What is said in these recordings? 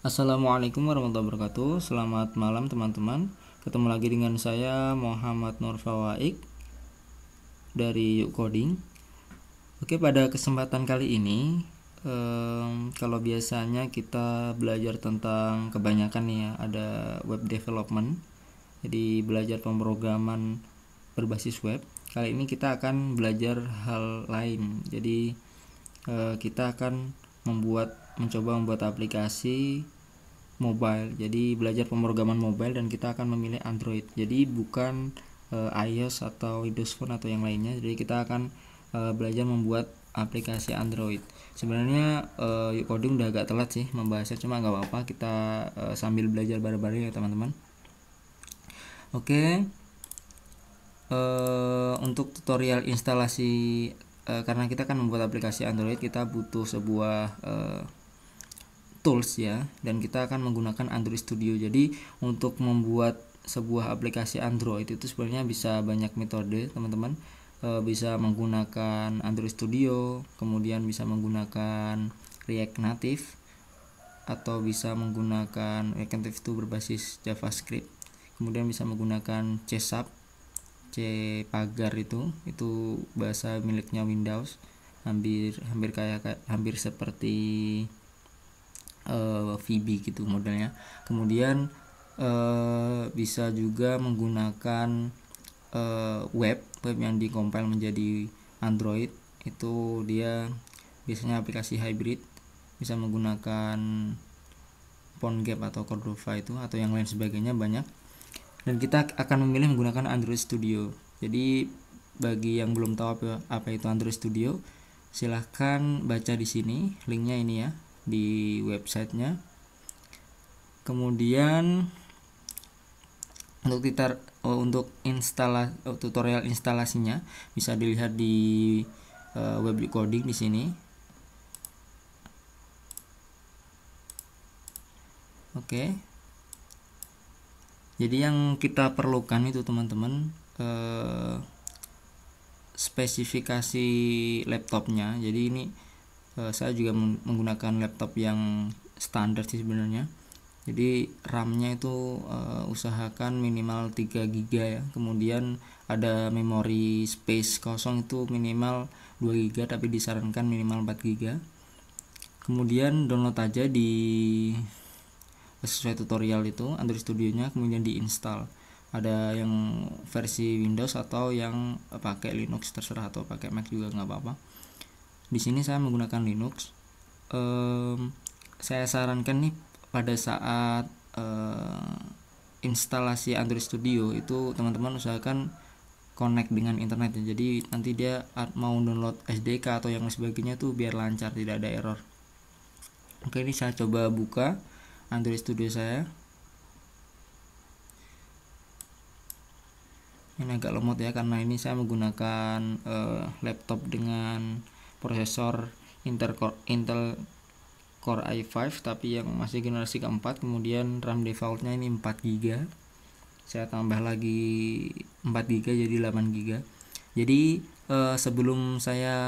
Assalamualaikum warahmatullahi wabarakatuh. Selamat malam teman-teman. Ketemu lagi dengan saya Muhammad Nur Fawaik dari Yuk Coding. Oke, pada kesempatan kali ini kalau biasanya kita belajar tentang kebanyakan nih ya, ada web development. Jadi belajar pemrograman berbasis web. Kali ini kita akan belajar hal lain. Jadi kita akan mencoba membuat aplikasi mobile. Jadi belajar pemrograman mobile dan kita akan memilih Android. Jadi bukan iOS atau Windows Phone atau yang lainnya. Jadi kita akan belajar membuat aplikasi Android. Sebenarnya Yuk Coding udah agak telat sih membahasnya, cuma nggak apa-apa, kita sambil belajar bareng-bareng ya teman-teman. Oke. Untuk tutorial instalasi, karena kita akan membuat aplikasi Android, kita butuh sebuah tools ya, dan kita akan menggunakan Android Studio. Jadi untuk membuat sebuah aplikasi Android itu sebenarnya bisa banyak metode teman-teman. Bisa menggunakan Android Studio, kemudian bisa menggunakan React Native, atau bisa menggunakan React Native itu berbasis JavaScript, kemudian bisa menggunakan C# pagar itu bahasa miliknya Windows, hampir seperti VB gitu modelnya. Kemudian bisa juga menggunakan web yang dikompil menjadi Android. Itu dia biasanya aplikasi hybrid, bisa menggunakan PhoneGap atau Cordova itu, atau yang lain sebagainya, banyak. Dan kita akan memilih menggunakan Android Studio. Jadi bagi yang belum tahu apa itu Android Studio, silahkan baca di sini linknya ini ya, di websitenya. Kemudian untuk tutorial instalasinya bisa dilihat di web coding di sini. Oke. Jadi yang kita perlukan itu teman-teman spesifikasi laptopnya. Jadi ini saya juga menggunakan laptop yang standar sih sebenarnya. Jadi RAM-nya itu usahakan minimal 3 GB ya. Kemudian ada memori space kosong itu minimal 2 GB, tapi disarankan minimal 4 GB. Kemudian download aja di sesuai tutorial itu Android Studio-nya, kemudian diinstal. Ada yang versi Windows atau yang pakai Linux, terserah, atau pakai Mac juga nggak apa-apa. Di sini saya menggunakan Linux. Saya sarankan nih pada saat instalasi Android Studio itu teman-teman usahakan connect dengan internet ya. Jadi nanti dia mau download SDK atau yang sebagainya tuh biar lancar, tidak ada error. Oke, ini saya coba buka Android Studio saya. Ini agak lemot ya, karena ini saya menggunakan laptop dengan prosesor Intel Core i5, tapi yang masih generasi keempat. Kemudian RAM defaultnya ini 4 GB. Saya tambah lagi 4 GB jadi 8 GB. Jadi sebelum saya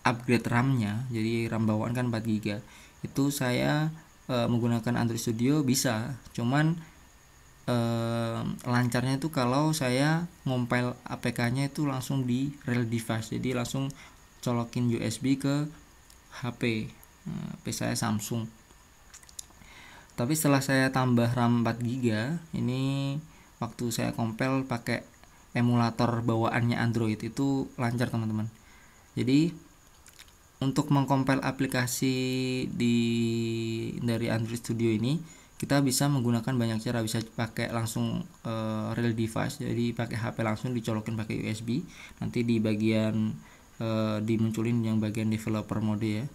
upgrade RAM-nya, jadi RAM bawaan kan 4 GB, itu saya menggunakan Android Studio bisa, cuman lancarnya itu kalau saya ngompil APK-nya itu langsung di real device, jadi langsung colokin USB ke HP. HP saya Samsung. Tapi setelah saya tambah RAM 4 GB, ini waktu saya kompil pakai emulator bawaannya Android itu lancar teman-teman. Jadi untuk mengkompil aplikasi dari Android Studio ini kita bisa menggunakan banyak cara. Bisa pakai langsung real device, jadi pakai HP langsung dicolokin pakai USB. Nanti di bagian dimunculin yang bagian developer mode ya,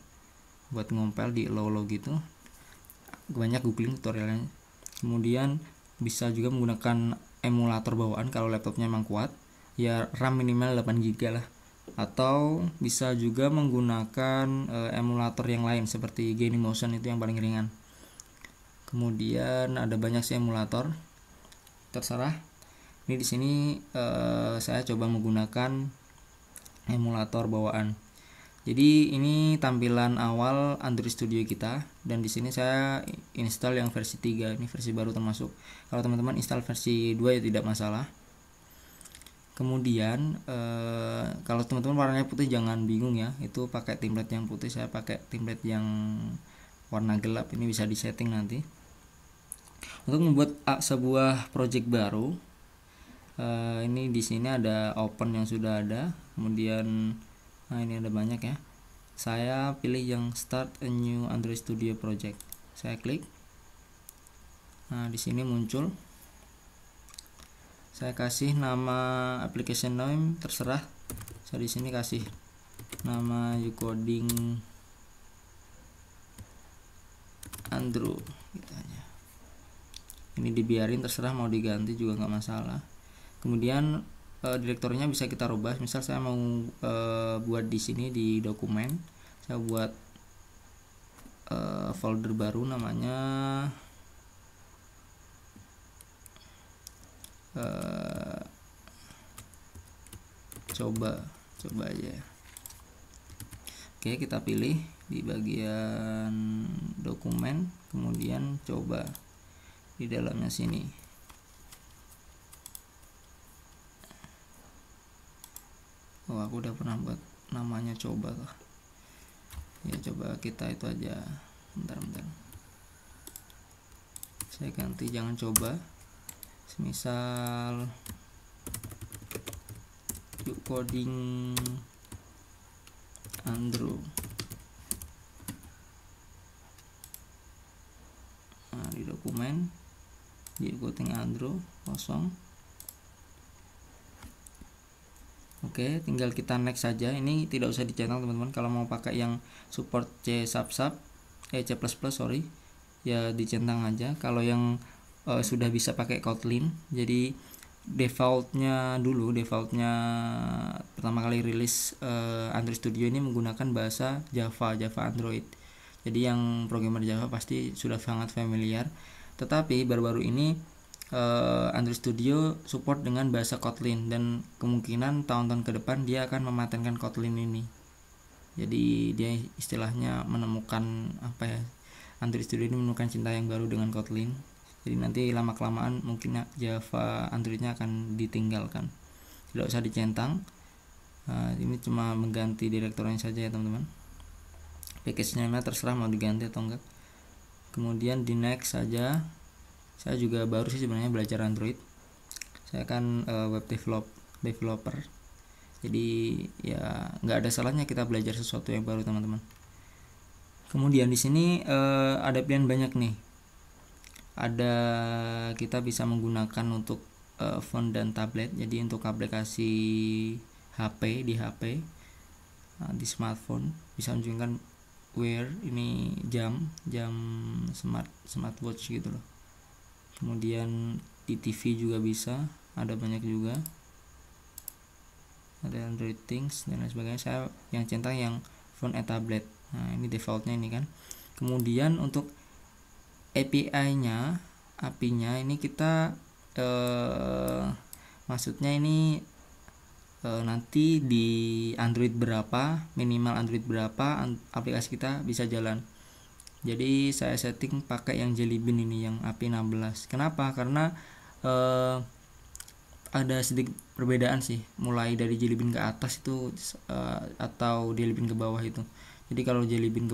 buat ngompel di low gitu. Banyak googling tutorialnya. Kemudian bisa juga menggunakan emulator bawaan kalau laptopnya memang kuat ya, RAM minimal 8 GB lah. Atau bisa juga menggunakan emulator yang lain seperti Genymotion, itu yang paling ringan. Kemudian ada banyak sih emulator, terserah. Ini di sini saya coba menggunakan emulator bawaan. Jadi ini tampilan awal Android Studio kita, dan di sini saya install yang versi 3, ini versi baru termasuk. Kalau teman-teman install versi 2 ya tidak masalah. Kemudian kalau teman-teman warnanya putih jangan bingung ya, itu pakai template yang putih, saya pakai template yang warna gelap, ini bisa disetting nanti. Untuk membuat sebuah project baru, ini di sini ada open yang sudah ada, kemudian nah ini ada banyak ya. Saya pilih yang start a new Android Studio project. Saya klik. Nah, di sini muncul. Saya kasih nama application name terserah. Saya di sini kasih nama YouCoding Android gitu aja. Ini dibiarin, terserah mau diganti juga nggak masalah. Kemudian direktorinya bisa kita rubah. Misal saya mau buat di sini di dokumen, saya buat folder baru namanya coba aja. Oke, kita pilih di bagian dokumen, kemudian coba di dalamnya sini. Oh, aku udah pernah buat namanya coba tuh. Ya, coba kita itu aja. Bentar. Saya ganti, jangan coba. Semisal YouCoding Android. Nah, di dokumen YouCoding Android kosong. Oke, tinggal kita next saja. Ini tidak usah dicentang teman-teman. Kalau mau pakai yang support C++, sorry, ya dicentang aja. Kalau yang sudah bisa pakai Kotlin, jadi defaultnya pertama kali rilis Android Studio ini menggunakan bahasa Java Android. Jadi yang programmer Java pasti sudah sangat familiar. Tetapi baru-baru ini Android Studio support dengan bahasa Kotlin, dan kemungkinan tahun-tahun ke depan dia akan mematenkan Kotlin ini. Jadi dia istilahnya menemukan Android Studio ini menemukan cinta yang baru dengan Kotlin. Jadi nanti lama-kelamaan mungkin Java Androidnya akan ditinggalkan. Tidak usah dicentang. Ini cuma mengganti direktornya saja ya teman-teman. Package name-nya terserah mau diganti atau enggak. Kemudian di next saja. Saya juga baru sih sebenarnya belajar Android. Saya kan web developer. Jadi ya nggak ada salahnya kita belajar sesuatu yang baru teman-teman. Kemudian di sini ada pilihan banyak nih. Ada kita bisa menggunakan untuk phone dan tablet. Jadi untuk aplikasi HP di HP, di smartphone bisa menunjukkan wear, ini jam smartwatch gitu loh. Kemudian di TV juga bisa, ada banyak juga, ada Android Things dan lain sebagainya. Saya yang centang yang phone and tablet. Nah, ini defaultnya ini kan. Kemudian untuk API-nya ini kita maksudnya ini nanti di Android berapa, minimal Android berapa aplikasi kita bisa jalan. Jadi saya setting pakai yang Jelly Bean ini, yang API 16. Kenapa? Karena ada sedikit perbedaan sih, mulai dari Jelly Bean ke atas itu atau Jelly Bean ke bawah itu. Jadi kalau Jelly Bean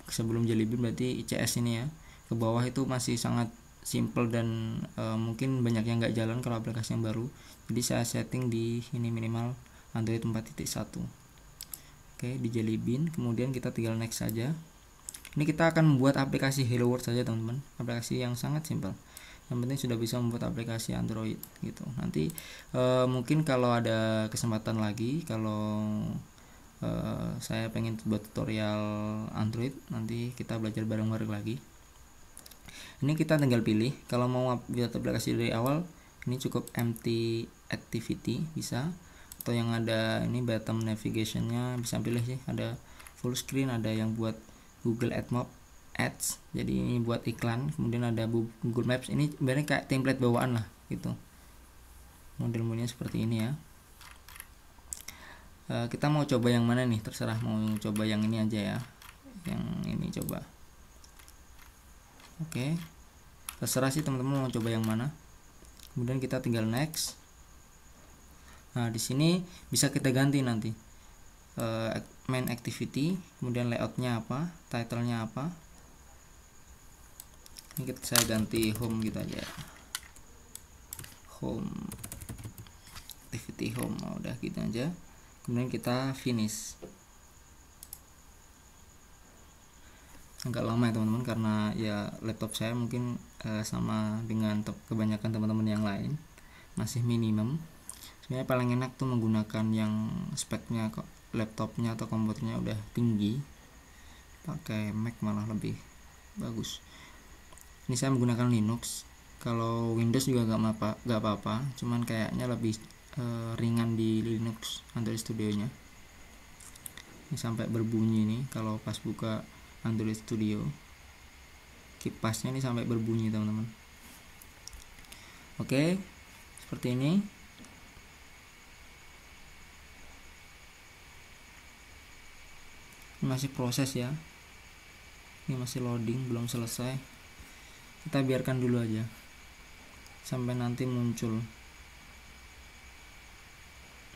sebelum Jelly Bean berarti ICS ini ya, ke bawah itu masih sangat simple dan mungkin banyak yang nggak jalan kalau aplikasi yang baru. Jadi saya setting di ini minimal Android 4.1. Oke, di Jelly Bean. Kemudian kita tinggal next saja. Ini kita akan membuat aplikasi Hello World saja teman-teman, aplikasi yang sangat simpel. Yang penting sudah bisa membuat aplikasi Android gitu. Nanti mungkin kalau ada kesempatan lagi, kalau saya pengen buat tutorial Android, nanti kita belajar bareng-bareng lagi. Ini kita tinggal pilih. Kalau mau buat aplikasi dari awal, ini cukup empty activity bisa, atau yang ada ini bottom navigationnya bisa pilih sih. Ada full screen, ada yang buat Google Ads, jadi ini buat iklan. Kemudian ada Google Maps, ini sebenarnya kayak template bawaan lah gitu. Model-modelnya seperti ini ya. Kita mau coba yang mana nih, terserah, mau coba yang ini aja ya, yang ini coba. Oke, terserah sih teman-teman mau coba yang mana. Kemudian kita tinggal next. Nah di sini bisa kita ganti nanti main activity, kemudian layoutnya apa, titlenya apa. Ini saya ganti home gitu aja, home activity home. Udah gitu aja, kemudian kita finish. Agak lama ya teman-teman, karena ya laptop saya mungkin sama dengan kebanyakan teman-teman yang lain masih minimum. Sebenarnya paling enak tuh menggunakan yang speknya kok laptopnya atau komputernya udah tinggi, pakai Mac malah lebih bagus. Ini saya menggunakan Linux. Kalau Windows juga gak apa-apa, cuman kayaknya lebih ringan di Linux Android Studio nya. Ini sampai berbunyi nih kalau pas buka Android Studio, kipasnya ini sampai berbunyi teman-teman. Oke, seperti ini. Ini masih proses ya, ini masih loading, belum selesai. Kita biarkan dulu aja sampai nanti muncul.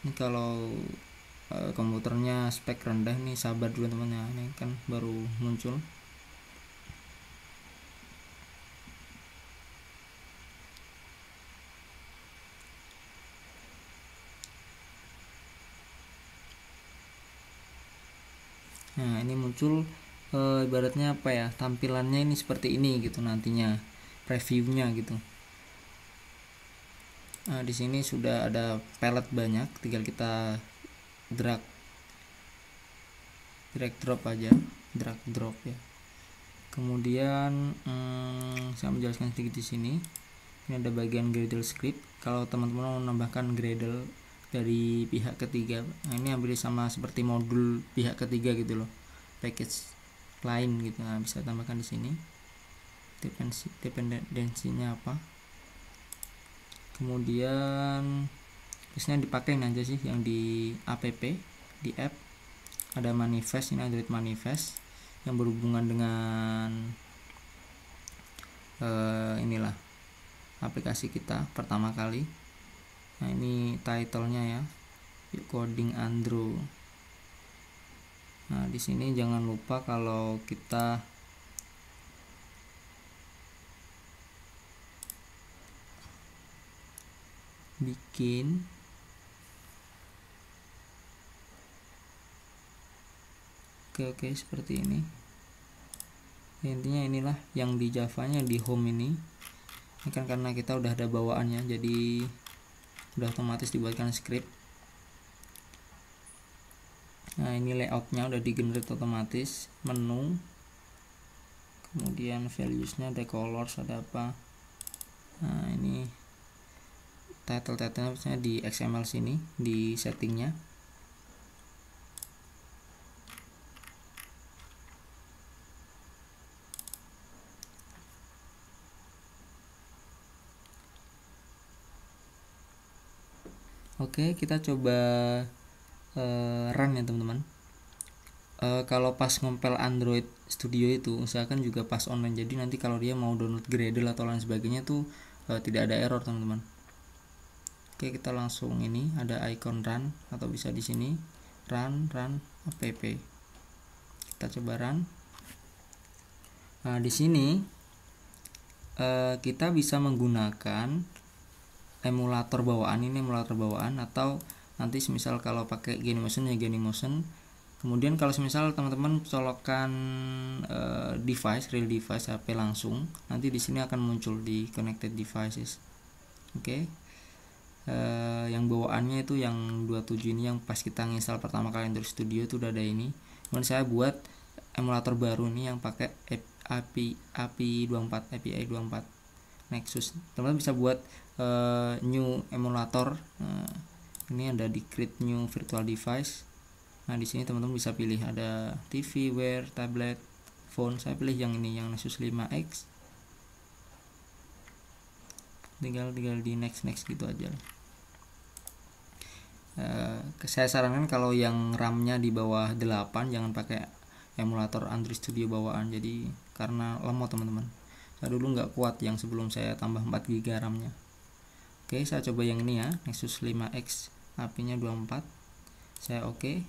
Ini kalau komputernya spek rendah nih, sabar dulu teman ya, ini kan baru muncul. Nah ini muncul ibaratnya apa ya, tampilannya ini seperti ini gitu nantinya, previewnya gitu. Nah di sini sudah ada palette banyak, tinggal kita drag drop aja, drag drop ya. Kemudian saya menjelaskan sedikit di sini. Ini ada bagian Gradle script. Kalau teman-teman mau menambahkan Gradle dari pihak ketiga, nah ini hampir sama seperti modul pihak ketiga gitu loh, package lain gitu. Nah bisa tambahkan di sini dependensinya apa. Kemudian biasanya dipakai aja sih yang di app, di app ada manifest, ini Android manifest yang berhubungan dengan inilah aplikasi kita pertama kali. Nah ini titlenya ya, Coding Andro. Nah di sini jangan lupa kalau kita bikin oke seperti ini. Intinya inilah yang di Javanya di home ini kan karena kita udah ada bawaannya, jadi udah otomatis dibuatkan script. Nah ini layoutnya udah di-generate otomatis, menu, kemudian valuesnya ada colors, ada apa. Nah ini title-nya misalnya di XML sini di settingnya. Oke, kita coba run ya teman-teman. Kalau pas ngompel Android Studio itu usahakan juga pas online, jadi nanti kalau dia mau download Gradle atau lain sebagainya tuh tidak ada error teman-teman. Oke, kita langsung ini ada icon run atau bisa di sini run app. Kita coba run. Nah di sini kita bisa menggunakan emulator bawaan, ini emulator bawaan, atau nanti semisal kalau pakai Genymotion ya Genymotion. Kemudian kalau semisal teman-teman colokkan device, real device HP langsung, nanti di sini akan muncul di connected devices. Oke. Yang bawaannya itu yang 27 ini, yang pas kita install pertama kali Android Studio itu udah ada ini. Kemudian saya buat emulator baru ini yang pakai API 24 Nexus. Teman-teman bisa buat new emulator. Ini ada di create new virtual device. Nah di sini teman-teman bisa pilih ada TV, Wear, tablet, phone. Saya pilih yang ini, yang Nexus 5X. Tinggal di next gitu aja. Saya sarankan kalau yang RAM-nya di bawah 8 jangan pakai emulator Android Studio bawaan, jadi karena lemot teman-teman. Saya dulu nggak kuat yang sebelum saya tambah 4 GB RAM-nya. Oke, saya coba yang ini ya, Nexus 5X, API-nya 24. Saya oke.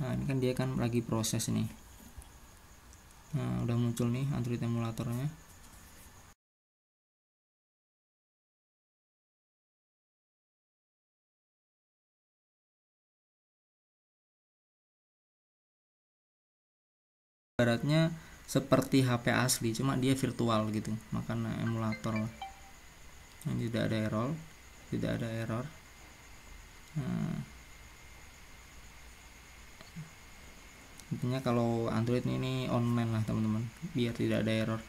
Nah, ini kan dia kan lagi proses nih. Nah, udah muncul nih Android emulatornya. Ibaratnya seperti HP asli, cuma dia virtual gitu, makanya emulator. Nah, tidak ada error. Nah, intinya kalau Android ini online lah teman-teman, biar tidak ada error.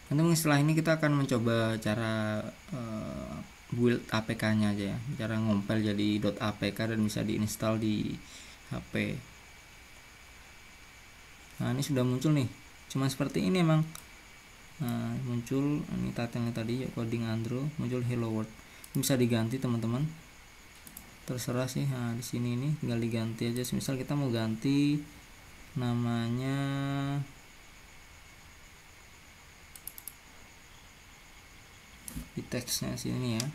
Nanti setelah ini kita akan mencoba cara build APK-nya aja ya, cara ngompel jadi .apk dan bisa diinstal di HP. Nah, ini sudah muncul nih, cuma seperti ini emang. Nah, muncul ini title-nya tadi, coding Android, muncul hello world. Ini bisa diganti teman-teman, terserah sih. Nah, di sini ini tinggal diganti aja. Misal kita mau ganti namanya di teksnya sini ya.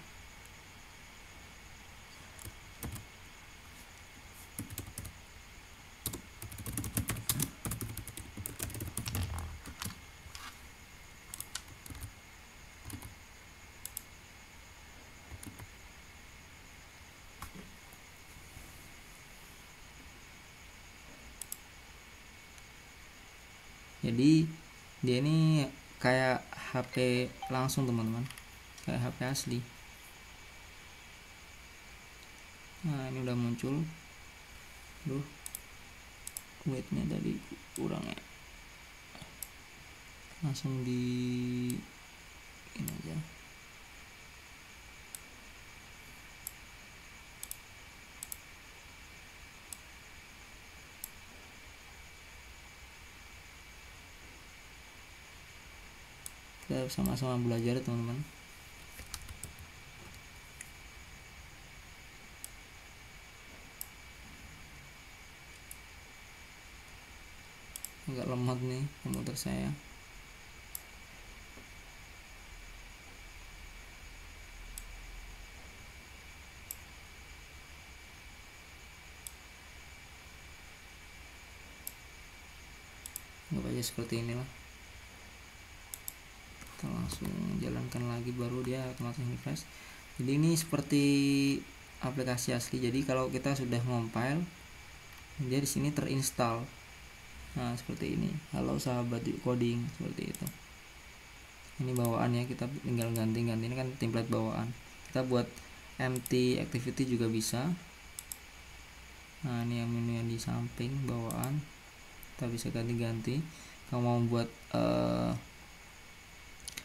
Jadi dia ini kayak HP langsung teman-teman, kayak HP asli. Nah, ini udah muncul. Weightnya tadi kurang ya, langsung di ini aja. Kita sama-sama belajar teman-teman. Agak lemot nih komputer saya. Anggap aja seperti inilah. Kita langsung jalankan lagi, baru dia otomatis refresh. Jadi ini seperti aplikasi asli. Jadi kalau kita sudah compile, dia di sini terinstall. Nah, seperti ini. Halo sahabat coding, seperti itu. Ini bawaannya, kita tinggal ganti-ganti. Ini kan template bawaan. Kita buat empty activity juga bisa. Nah, ini yang menu yang di samping bawaan, kita bisa ganti-ganti. Kalau mau buat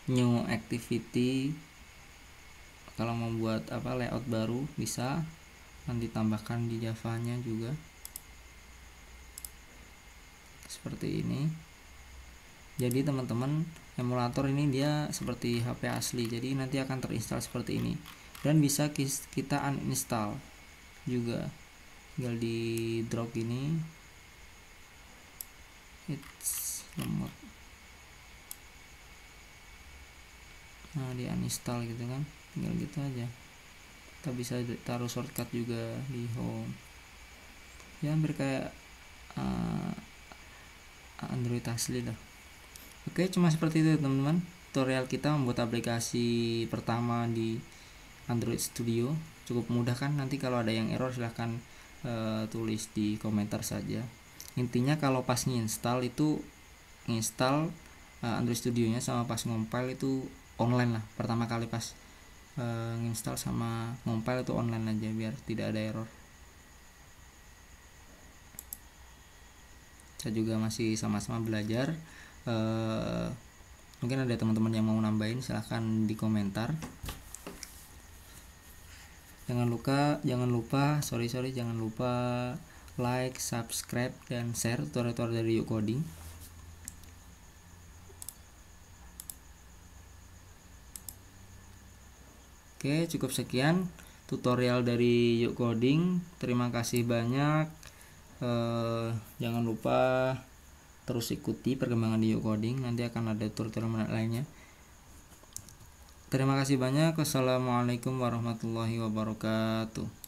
new activity, kalau mau buat layout baru bisa, nanti tambahkan di Java-nya juga seperti ini. Jadi teman-teman, emulator ini dia seperti HP asli, jadi nanti akan terinstall seperti ini, dan bisa kita uninstall juga. Tinggal di drop ini, it's lemot. Nah, di uninstall gitu kan, tinggal gitu aja. Kita bisa taruh shortcut juga di home ya, hampir kayak Android asli lah. Oke, cuma seperti itu teman-teman tutorial kita membuat aplikasi pertama di Android Studio. Cukup mudah kan? Nanti kalau ada yang error silahkan tulis di komentar saja. Intinya kalau pas nginstal itu nginstal Android Studio nya sama pas ngompil itu online lah. Pertama kali pas nginstal sama ngompil itu online aja biar tidak ada error. Saya juga masih sama-sama belajar. Mungkin ada teman-teman yang mau nambahin, silahkan di komentar. Jangan lupa like, subscribe, dan share tutorial dari Yuk Coding. Oke, cukup sekian tutorial dari Yuk Coding. Terima kasih banyak. Jangan lupa terus ikuti perkembangan di Yuk Coding. Nanti akan ada tutorial menarik lainnya. Terima kasih banyak. Wassalamualaikum warahmatullahi wabarakatuh.